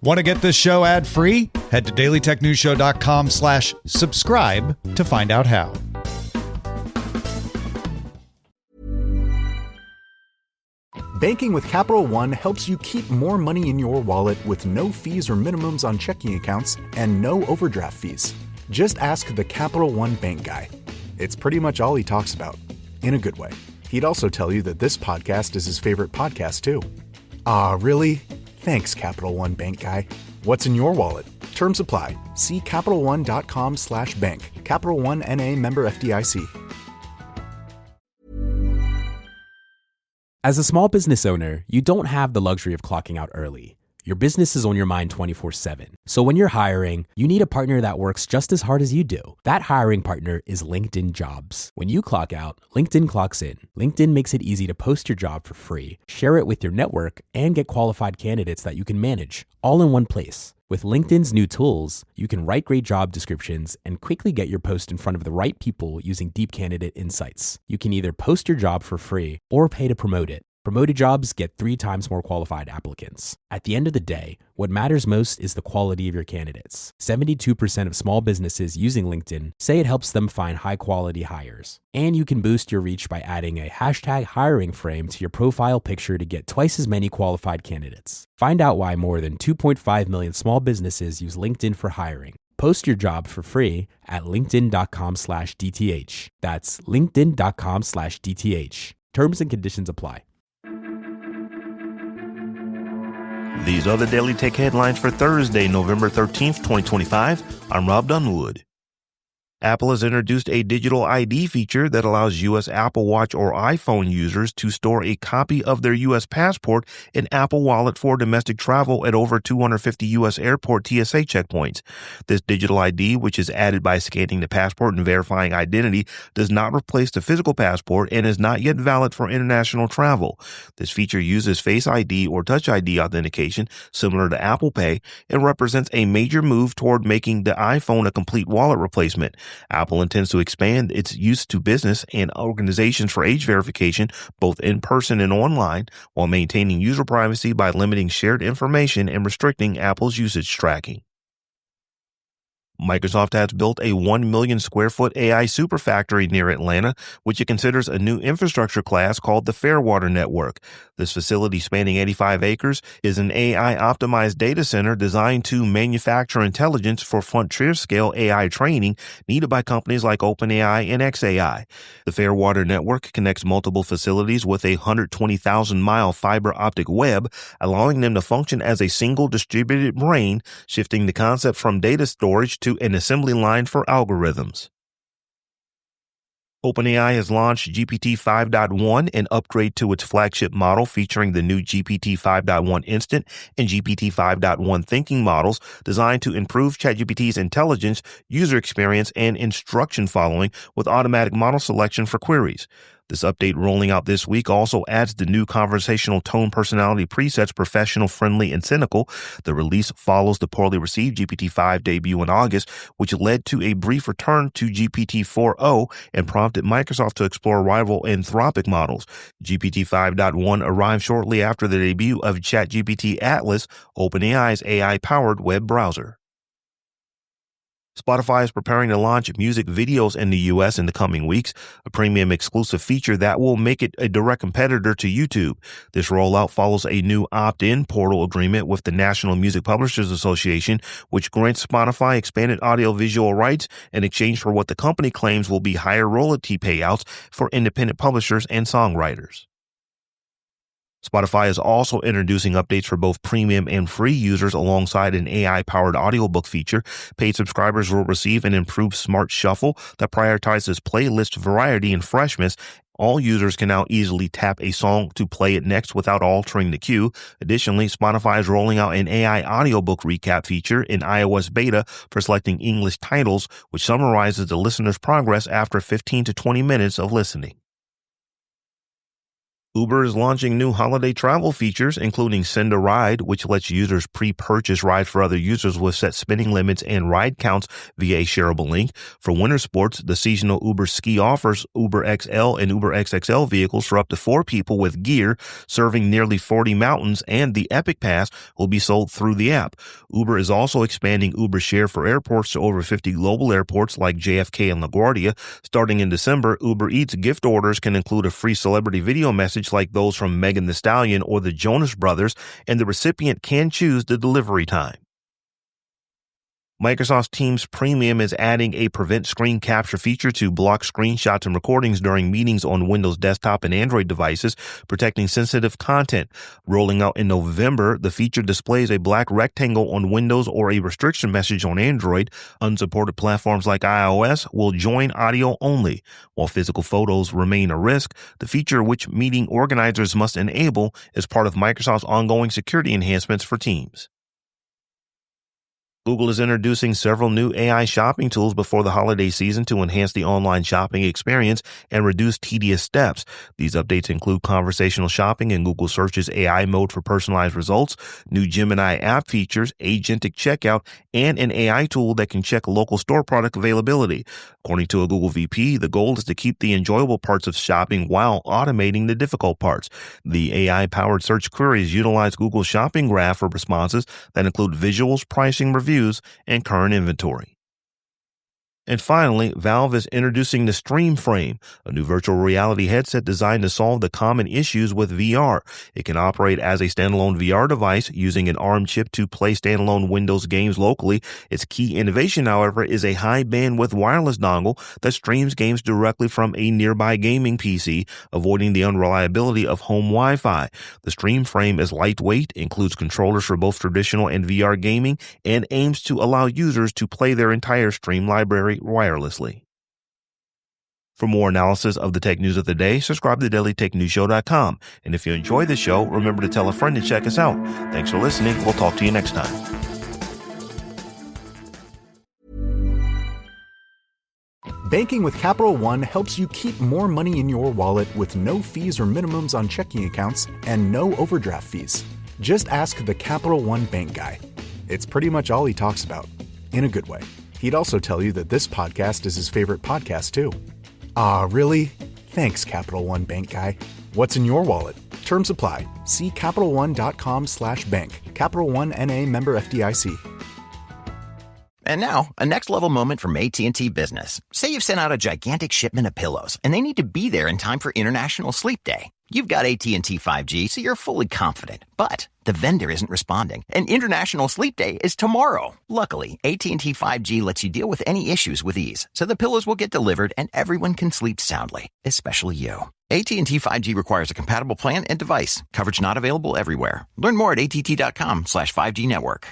Want to get this show ad-free? Head to dailytechnewsshow.com/subscribe to find out how. Banking with Capital One helps you keep more money in your wallet with no fees or minimums on checking accounts and no overdraft fees. Just ask the Capital One bank guy. It's pretty much all he talks about, in a good way. He'd also tell you that this podcast is his favorite podcast, too. Ah, really? Thanks, Capital One bank guy. What's in your wallet? Terms apply. See CapitalOne.com/bank. Capital One N.A. member FDIC. As a small business owner, you don't have the luxury of clocking out early. Your business is on your mind 24/7. So when you're hiring, you need a partner that works just as hard as you do. That hiring partner is LinkedIn Jobs. When you clock out, LinkedIn clocks in. LinkedIn makes it easy to post your job for free, share it with your network, and get qualified candidates that you can manage, all in one place. With LinkedIn's new tools, you can write great job descriptions and quickly get your post in front of the right people using deep candidate insights. You can either post your job for free or pay to promote it. Promoted jobs get 3 times more qualified applicants. At the end of the day, what matters most is the quality of your candidates. 72% of small businesses using LinkedIn say it helps them find high-quality hires. And you can boost your reach by adding a hashtag hiring frame to your profile picture to get twice as many qualified candidates. Find out why more than 2.5 million small businesses use LinkedIn for hiring. Post your job for free at linkedin.com/DTH. That's linkedin.com/DTH. Terms and conditions apply. These are the Daily Tech headlines for Thursday, November 13th, 2025. I'm Rob Dunwood. Apple has introduced a digital ID feature that allows U.S. Apple Watch or iPhone users to store a copy of their U.S. passport in Apple Wallet for domestic travel at over 250 U.S. airport TSA checkpoints. This digital ID, which is added by scanning the passport and verifying identity, does not replace the physical passport and is not yet valid for international travel. This feature uses Face ID or Touch ID authentication, similar to Apple Pay, and represents a major move toward making the iPhone a complete wallet replacement. Apple intends to expand its use to business and organizations for age verification, both in person and online, while maintaining user privacy by limiting shared information and restricting Apple's usage tracking. Microsoft has built a 1 million square foot AI superfactory near Atlanta, which it considers a new infrastructure class called the Fairwater Network. This facility, spanning 85 acres, is an AI-optimized data center designed to manufacture intelligence for frontier-scale AI training needed by companies like OpenAI and xAI. The Fairwater Network connects multiple facilities with a 120,000-mile fiber optic web, allowing them to function as a single distributed brain, shifting the concept from data storage to an assembly line for algorithms. OpenAI has launched GPT 5.1, an upgrade to its flagship model featuring the new GPT 5.1 Instant and GPT 5.1 Thinking models designed to improve ChatGPT's intelligence, user experience, and instruction following with automatic model selection for queries. This update rolling out this week also adds the new conversational tone personality presets Professional, Friendly, and Cynical. The release follows the poorly received GPT-5 debut in August, which led to a brief return to GPT 4.0 and prompted Microsoft to explore rival Anthropic models. GPT 5.1 arrived shortly after the debut of ChatGPT Atlas, OpenAI's AI-powered web browser. Spotify is preparing to launch music videos in the U.S. in the coming weeks, a premium exclusive feature that will make it a direct competitor to YouTube. This rollout follows a new opt-in portal agreement with the National Music Publishers Association, which grants Spotify expanded audiovisual rights in exchange for what the company claims will be higher royalty payouts for independent publishers and songwriters. Spotify is also introducing updates for both premium and free users alongside an AI-powered audiobook feature. Paid subscribers will receive an improved smart shuffle that prioritizes playlist variety and freshness. All users can now easily tap a song to play it next without altering the queue. Additionally, Spotify is rolling out an AI audiobook recap feature in iOS beta for selecting English titles, which summarizes the listener's progress after 15 to 20 minutes of listening. Uber is launching new holiday travel features, including Send a Ride, which lets users pre-purchase rides for other users with set spending limits and ride counts via a shareable link. For winter sports, the seasonal Uber Ski offers Uber XL and Uber XXL vehicles for up to 4 people with gear serving nearly 40 mountains, and the Epic Pass will be sold through the app. Uber is also expanding Uber Share for airports to over 50 global airports like JFK and LaGuardia. Starting in December, Uber Eats gift orders can include a free celebrity video message like those from Megan Thee Stallion or the Jonas Brothers, and the recipient can choose the delivery time. Microsoft Teams Premium is adding a prevent screen capture feature to block screenshots and recordings during meetings on Windows desktop and Android devices, protecting sensitive content. Rolling out in November, the feature displays a black rectangle on Windows or a restriction message on Android. Unsupported platforms like iOS will join audio only. While physical photos remain a risk, the feature, which meeting organizers must enable, is part of Microsoft's ongoing security enhancements for Teams. Google is introducing several new AI shopping tools before the holiday season to enhance the online shopping experience and reduce tedious steps. These updates include conversational shopping in Google Search's AI mode for personalized results, new Gemini app features, agentic checkout, and an AI tool that can check local store product availability. According to a Google VP, the goal is to keep the enjoyable parts of shopping while automating the difficult parts. The AI-powered search queries utilize Google's shopping graph for responses that include visuals, pricing, reviews, and current inventory. And finally, Valve is introducing the Stream Frame, a new virtual reality headset designed to solve the common issues with VR. It can operate as a standalone VR device using an ARM chip to play standalone Windows games locally. Its key innovation, however, is a high-bandwidth wireless dongle that streams games directly from a nearby gaming PC, avoiding the unreliability of home Wi-Fi. The Stream Frame is lightweight, includes controllers for both traditional and VR gaming, and aims to allow users to play their entire Stream library wirelessly. For more analysis of the tech news of the day, subscribe to dailytechnewsshow.com. And if you enjoy the show, remember to tell a friend to check us out. Thanks for listening. We'll talk to you next time. Banking with Capital One helps you keep more money in your wallet with no fees or minimums on checking accounts and no overdraft fees. Just ask the Capital One bank guy. It's pretty much all he talks about, in a good way. He'd also tell you that this podcast is his favorite podcast, too. Ah, really? Thanks, Capital One bank guy. What's in your wallet? Terms apply. See CapitalOne.com/bank. Capital One N.A. member FDIC. And now, a next-level moment from AT&T Business. Say you've sent out a gigantic shipment of pillows, and they need to be there in time for International Sleep Day. You've got AT&T 5G, so you're fully confident. But the vendor isn't responding, and International Sleep Day is tomorrow. Luckily, AT&T 5G lets you deal with any issues with ease, so the pillows will get delivered and everyone can sleep soundly, especially you. AT&T 5G requires a compatible plan and device. Coverage not available everywhere. Learn more at att.com/5G network.